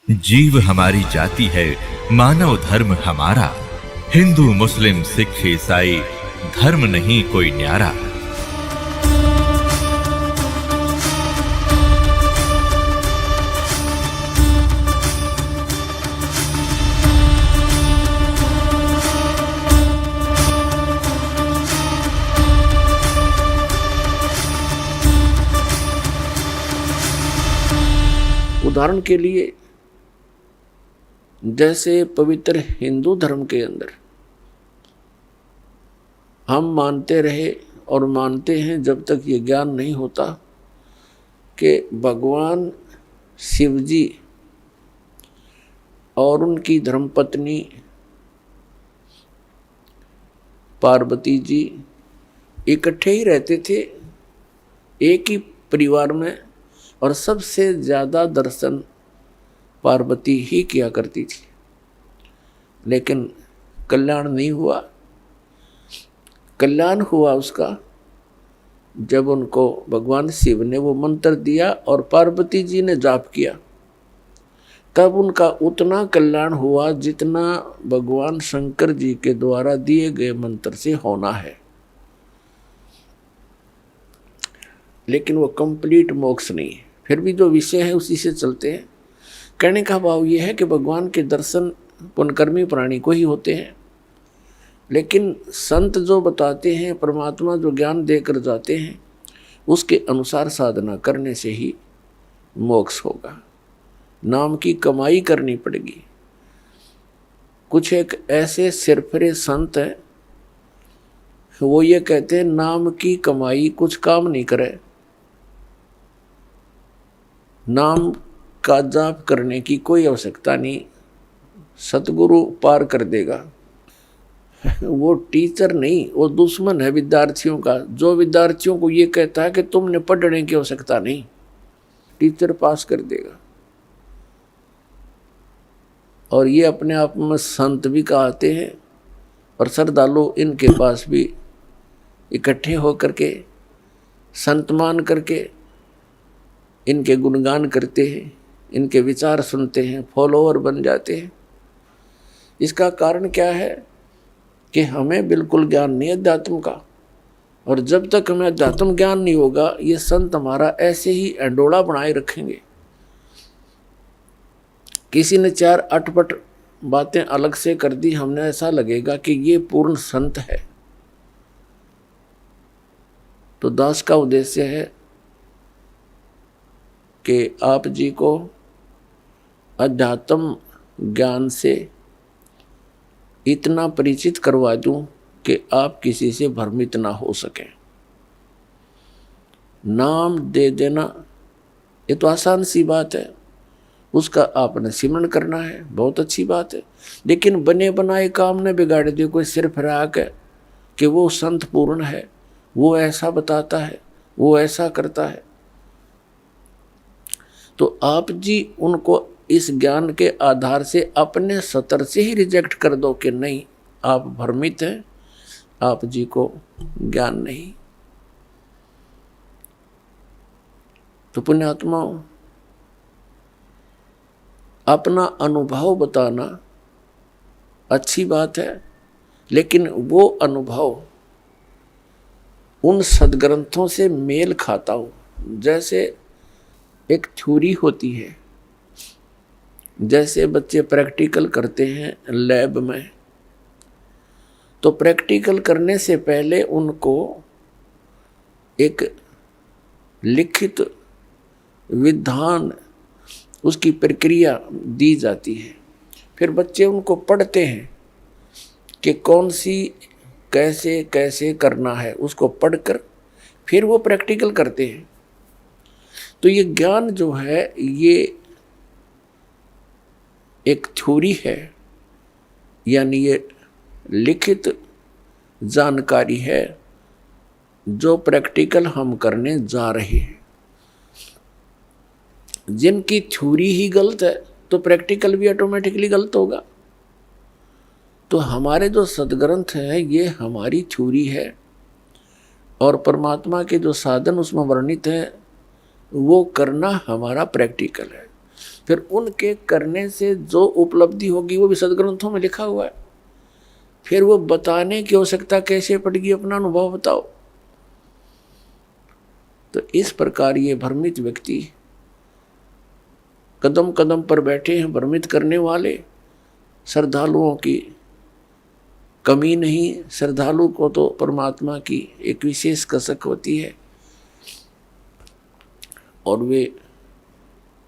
जीव हमारी जाति है, मानव धर्म हमारा। हिंदू मुस्लिम सिख ईसाई धर्म नहीं कोई न्यारा। उदाहरण के लिए जैसे पवित्र हिंदू धर्म के अंदर हम मानते रहे और मानते हैं जब तक ये ज्ञान नहीं होता कि भगवान शिव जी और उनकी धर्मपत्नी पार्वती जी इकट्ठे ही रहते थे एक ही परिवार में, और सबसे ज़्यादा दर्शन पार्वती ही किया करती थी। लेकिन कल्याण नहीं हुआ। कल्याण हुआ उसका जब उनको भगवान शिव ने वो मंत्र दिया और पार्वती जी ने जाप किया, तब उनका उतना कल्याण हुआ जितना भगवान शंकर जी के द्वारा दिए गए मंत्र से होना है। लेकिन वो कंप्लीट मोक्ष नहीं है। फिर भी जो विषय है उसी से चलते हैं। कहने का भाव ये है कि भगवान के दर्शन पुण्यकर्मी प्राणी को ही होते हैं, लेकिन संत जो बताते हैं, परमात्मा जो ज्ञान देकर जाते हैं, उसके अनुसार साधना करने से ही मोक्ष होगा। नाम की कमाई करनी पड़ेगी। कुछ एक ऐसे सिरफिरे संत हैं, वो ये कहते हैं नाम की कमाई कुछ काम नहीं करे, नाम का जाप करने की कोई आवश्यकता नहीं, सतगुरु पार कर देगा। वो टीचर नहीं, वो दुश्मन है विद्यार्थियों का, जो विद्यार्थियों को ये कहता है कि तुमने पढ़ने की आवश्यकता नहीं, टीचर पास कर देगा। और ये अपने आप में संत भी कहते हैं, और श्रद्धालु इनके पास भी इकट्ठे होकर के संत मान करके इनके गुणगान करते हैं, इनके विचार सुनते हैं, फॉलोअर बन जाते हैं। इसका कारण क्या है कि हमें बिल्कुल ज्ञान नहीं है अध्यात्म का, और जब तक हमें अध्यात्म ज्ञान नहीं होगा ये संत हमारा ऐसे ही अंडोला बनाए रखेंगे। किसी ने चार अटपट बातें अलग से कर दी, हमने ऐसा लगेगा कि ये पूर्ण संत है। तो दास का उद्देश्य है कि आप जी को अध्यात्म ज्ञान से इतना परिचित करवा दूं कि आप किसी से भ्रमित ना हो सकें। नाम दे देना ये तो आसान सी बात है, उसका आपने सिमरण करना है, बहुत अच्छी बात है। लेकिन बने बनाए काम ने बिगाड़ दिए। कोई सिर फिरा के कि वो संत पूर्ण है, वो ऐसा बताता है, वो ऐसा करता है, तो आप जी उनको इस ज्ञान के आधार से अपने सतर से ही रिजेक्ट कर दो कि नहीं, आप भ्रमित हैं, आप जी को ज्ञान नहीं। तो पुण्यात्माओं, अपना अनुभव बताना अच्छी बात है, लेकिन वो अनुभव उन सदग्रंथों से मेल खाता हो। जैसे एक थ्योरी होती है, जैसे बच्चे प्रैक्टिकल करते हैं लैब में, तो प्रैक्टिकल करने से पहले उनको एक लिखित विधान, उसकी प्रक्रिया दी जाती है। फिर बच्चे उनको पढ़ते हैं कि कौन सी कैसे कैसे करना है, उसको पढ़कर फिर वो प्रैक्टिकल करते हैं। तो ये ज्ञान जो है ये एक थ्योरी है, यानी ये लिखित जानकारी है जो प्रैक्टिकल हम करने जा रहे हैं। जिनकी थ्योरी ही गलत है तो प्रैक्टिकल भी ऑटोमेटिकली गलत होगा। तो हमारे जो सदग्रंथ हैं ये हमारी थ्योरी है, और परमात्मा के जो साधन उसमें वर्णित हैं वो करना हमारा प्रैक्टिकल है। फिर उनके करने से जो उपलब्धि होगी वो भी सदग्रंथों में लिखा हुआ है। फिर वो बताने की आवश्यकता कैसे पड़ेगी, अपना अनुभव बताओ। तो इस प्रकार ये भ्रमित व्यक्ति कदम कदम पर बैठे हैं भ्रमित करने वाले। श्रद्धालुओं की कमी नहीं, श्रद्धालु को तो परमात्मा की एक विशेष कसक होती है और वे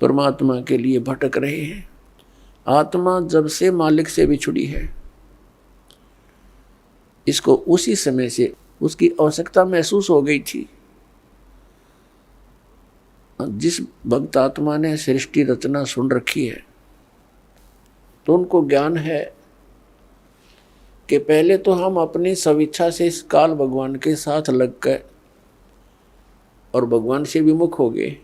परमात्मा के लिए भटक रहे हैं। आत्मा जब से मालिक से बिछुड़ी है, इसको उसी समय से उसकी आवश्यकता महसूस हो गई थी। जिस भक्त आत्मा ने सृष्टि रचना सुन रखी है तो उनको ज्ञान है कि पहले तो हम अपनी स्वेच्छा से इस काल भगवान के साथ लग गए और भगवान से विमुख हो गए।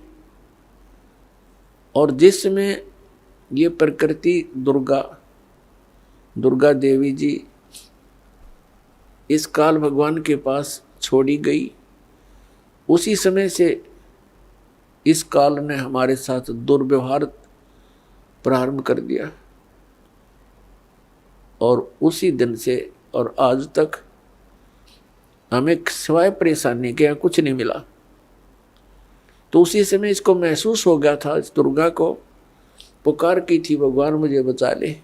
और जिसमें ये प्रकृति दुर्गा देवी जी इस काल भगवान के पास छोड़ी गई, उसी समय से इस काल ने हमारे साथ दुर्व्यवहार प्रारंभ कर दिया और उसी दिन से और आज तक हमें सिवाय परेशानी के यहाँ कुछ नहीं मिला। तो उसी समय इसको महसूस हो गया था, इस दुर्गा को पुकार की थी, भगवान मुझे बचा ले।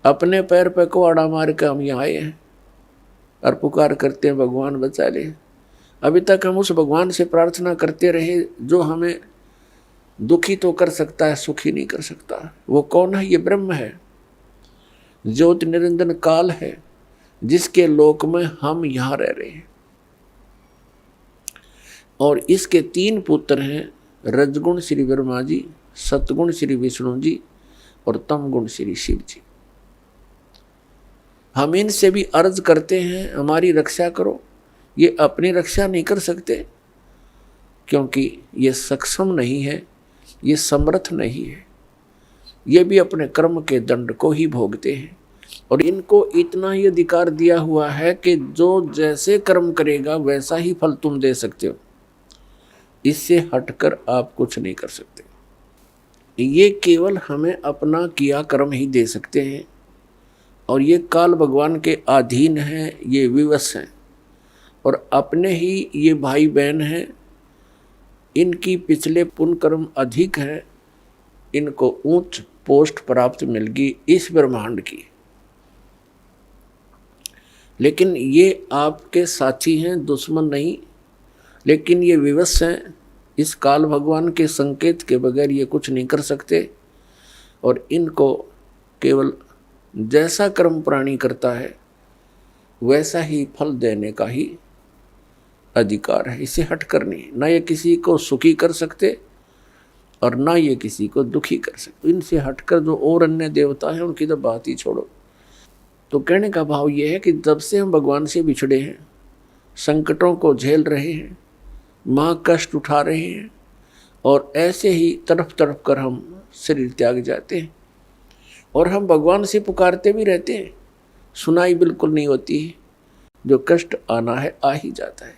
अपने पैर पे कुआड़ा मार के हम यहाँ आए हैं और पुकार करते हैं भगवान बचा ले। अभी तक हम उस भगवान से प्रार्थना करते रहे जो हमें दुखी तो कर सकता है, सुखी नहीं कर सकता। वो कौन है? ये ब्रह्म है, ज्योति निरंजन काल है, जिसके लोक में हम यहाँ रह रहे हैं। और इसके 3 पुत्र हैं, रजगुण श्री ब्रह्मा जी, सतगुण श्री विष्णु जी और तमगुण श्री शिव जी। हम इनसे भी अर्ज करते हैं हमारी रक्षा करो। ये अपनी रक्षा नहीं कर सकते क्योंकि ये सक्षम नहीं है, ये समर्थ नहीं है। ये भी अपने कर्म के दंड को ही भोगते हैं और इनको इतना ही अधिकार दिया हुआ है कि जो जैसे कर्म करेगा वैसा ही फल तुम दे सकते हो, इससे हटकर आप कुछ नहीं कर सकते। ये केवल हमें अपना किया कर्म ही दे सकते हैं और ये काल भगवान के अधीन हैं, ये विवश हैं और अपने ही ये भाई बहन हैं। इनकी पिछले पुण्य कर्म अधिक है, इनको उच्च पोस्ट प्राप्त मिल गई इस ब्रह्मांड की। लेकिन ये आपके साथी हैं, दुश्मन नहीं। लेकिन ये विवश हैं, इस काल भगवान के संकेत के बगैर ये कुछ नहीं कर सकते और इनको केवल जैसा कर्म प्राणी करता है वैसा ही फल देने का ही अधिकार है। इसे हटकर नहीं, ना ये किसी को सुखी कर सकते और ना ये किसी को दुखी कर सकते। इनसे हटकर जो और अन्य देवता हैं उनकी तो बात ही छोड़ो। तो कहने का भाव ये है कि जब से हम भगवान से बिछड़े हैं, संकटों को झेल रहे हैं, माँ कष्ट उठा रहे हैं और ऐसे ही तड़प तड़प कर हम शरीर त्याग जाते हैं और हम भगवान से पुकारते भी रहते हैं, सुनाई बिल्कुल नहीं होती है। जो कष्ट आना है आ ही जाता है।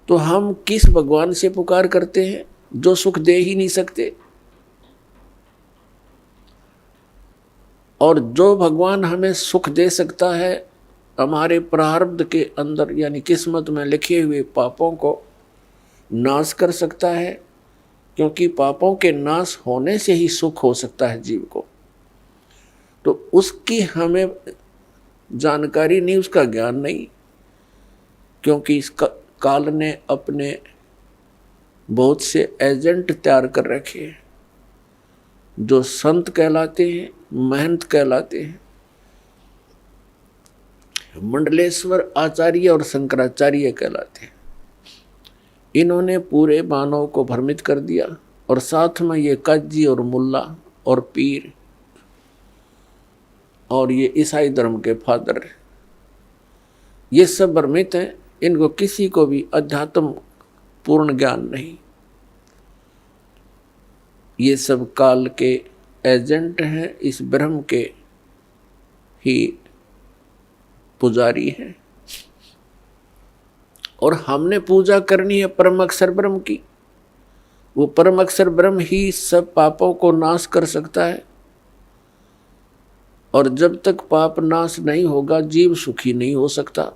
तो हम किस भगवान से पुकार करते हैं जो सुख दे ही नहीं सकते, और जो भगवान हमें सुख दे सकता है हमारे प्रारब्ध के अंदर यानी किस्मत में लिखे हुए पापों को नाश कर सकता है, क्योंकि पापों के नाश होने से ही सुख हो सकता है जीव को। तो उसकी हमें जानकारी नहीं, उसका ज्ञान नहीं, क्योंकि इस काल ने अपने बहुत से एजेंट तैयार कर रखे हैं जो संत कहलाते हैं, महंत कहलाते हैं। मंडलेश्वर आचार्य और शंकराचार्य कहलाते हैं। इन्होंने पूरे मानव को भ्रमित कर दिया और साथ में ये काजी और मुल्ला और पीर और ये ईसाई धर्म के फादर, ये सब भ्रमित हैं। इनको किसी को भी अध्यात्म पूर्ण ज्ञान नहीं। ये सब काल के एजेंट हैं, इस ब्रह्म के ही पुजारी हैं और हमने पूजा करनी है परम अक्षर ब्रह्म की। वो परम अक्षर ब्रह्म ही सब पापों को नाश कर सकता है, और जब तक पाप नाश नहीं होगा जीव सुखी नहीं हो सकता।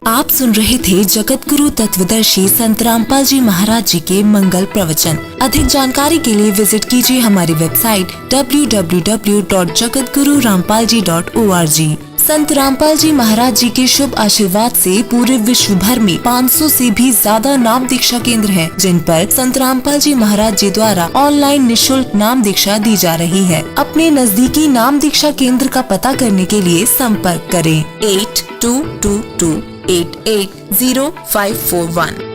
आप सुन रहे थे जगत गुरु तत्वदर्शी संत रामपाल जी महाराज जी के मंगल प्रवचन। अधिक जानकारी के लिए विजिट कीजिए हमारी वेबसाइट www.jagatgururampalji.org। संत रामपाल जी महाराज जी के शुभ आशीर्वाद से पूरे विश्व भर में 500 से भी ज्यादा नाम दीक्षा केंद्र हैं, जिन पर संत रामपाल जी महाराज जी द्वारा ऑनलाइन निशुल्क नाम दीक्षा दी जा रही है। अपने नजदीकी नाम दीक्षा केंद्र का पता करने के लिए संपर्क करें 8222880541।